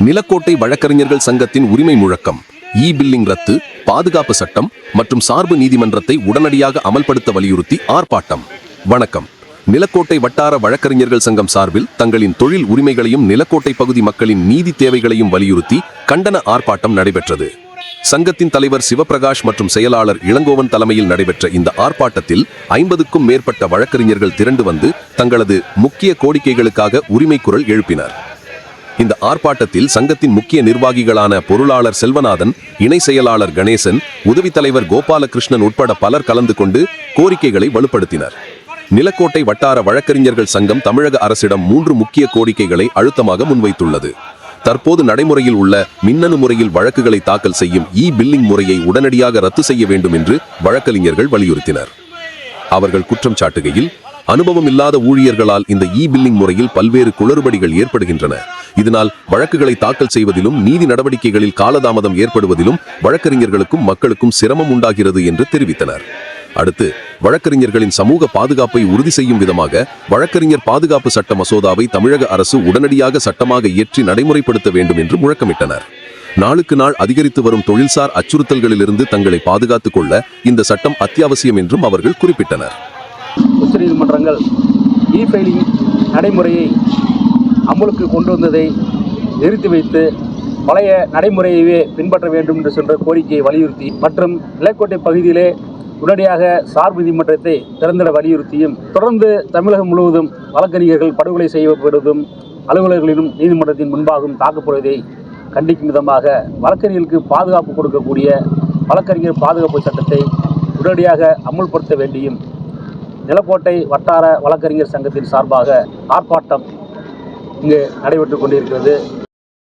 நிலக்கோட்டை வழக்கறிஞர்கள் சங்கத்தின் உரிமை முழக்கம், இ பில்லிங் ரத்து, பாதுகாப்பு சட்டம் மற்றும் சார்பு நீதிமன்றத்தை உடனடியாக அமல்படுத்த வலியுறுத்தி ஆர்ப்பாட்டம். வணக்கம். நிலக்கோட்டை வட்டார வழக்கறிஞர்கள் சங்கம் சார்பில் தங்களின் தொழில் உரிமைகளையும் நிலக்கோட்டை பகுதி மக்களின் நீதி தேவைகளையும் வலியுறுத்தி கண்டன ஆர்ப்பாட்டம் நடைபெற்றது. சங்கத்தின் தலைவர் சிவபிரகாஷ் மற்றும் செயலாளர் இளங்கோவன் தலைமையில் நடைபெற்ற இந்த ஆர்ப்பாட்டத்தில் 50க்கும் மேற்பட்ட வழக்கறிஞர்கள் திரண்டு வந்து தங்களது முக்கிய கோரிக்கைகளுக்காக உரிமை குரல் எழுப்பினர். இந்த ஆர்ப்பாட்டத்தில் சங்கத்தின் முக்கிய நிர்வாகிகளான பொருளாளர் செல்வநாதன், இணை செயலாளர் கணேசன், உதவி தலைவர் கோபாலகிருஷ்ணன் உட்பட பலர் கலந்து கொண்டு கோரிக்கைகளை வலுப்படுத்தினர். நிலக்கோட்டை வட்டார வழக்கறிஞர்கள் சங்கம் தமிழக அரசிடம் 3 முக்கிய கோரிக்கைகளை அழுத்தமாக முன்வைத்துள்ளது. தற்போது நடைமுறையில் உள்ள மின்னணு முறையில் வழக்குகளை தாக்கல் செய்யும் இ பில்லிங் முறையை உடனடியாக ரத்து செய்ய வேண்டும் என்று வழக்கறிஞர்கள் வலியுறுத்தினர். அவர்கள் குற்றம் சாட்டுகையில், அனுபவம் இல்லாத ஊழியர்களால் இந்த இ பில்லிங் முறையில் பல்வேறு குளறுபடிகள் ஏற்படுகின்றன. இதனால் வழக்குகளை தாக்கல் செய்வதிலும் நீதி நடவடிக்கைகளில் காலதாமதம் ஏற்படுவதிலும் வழக்கறிஞர்களுக்கும் மக்களுக்கும் சிரமம் உண்டாகிறது என்று தெரிவித்தனர். அடுத்து, வழக்கறிஞர்களின் சமூக பாதுகாப்பை உறுதி செய்யும் விதமாக வழக்கறிஞர் பாதுகாப்பு சட்ட மசோதாவை தமிழக அரசு உடனடியாக சட்டமாக இயற்றி நடைமுறைப்படுத்த வேண்டும் என்று முழக்கமிட்டனர். நாளுக்கு நாள் அதிகரித்து வரும் தொழில்சார் அச்சுறுத்தல்களிலிருந்து தங்களை பாதுகாத்துக் கொள்ள இந்த சட்டம் அத்தியாவசியம் என்றும் அவர்கள் குறிப்பிட்டனர். உச்சநீதிமன்றங்கள் இ ஃபைலிங் நடைமுறையை அமலுக்கு கொண்டு வந்ததை நிறுத்தி வைத்து பழைய நடைமுறையவே பின்பற்ற வேண்டும் என்று சென்ற கோரிக்கையை வலியுறுத்தி மற்றும் நிலக்கோட்டை பகுதியிலே உடனடியாக சார்பு நீதிமன்றத்தை திறந்திட வலியுறுத்தியும், தொடர்ந்து தமிழகம் முழுவதும் வழக்கறிஞர்கள் படுகொலை செய்யப்படுவதும் அலுவலர்களிலும் நீதிமன்றத்தின் முன்பாகவும் தாக்கப்படுவதை கண்டிக்கும் விதமாக வழக்கறிஞர்களுக்கு பாதுகாப்பு கொடுக்கக்கூடிய வழக்கறிஞர் பாதுகாப்பு சட்டத்தை உடனடியாக அமுல்படுத்த வேண்டியும் நிலக்கோட்டை வட்டார வழக்கறிஞர் சங்கத்தின் சார்பாக ஆர்ப்பாட்டம் இங்கு நடைபெற்றுக் கொண்டிருக்கிறது.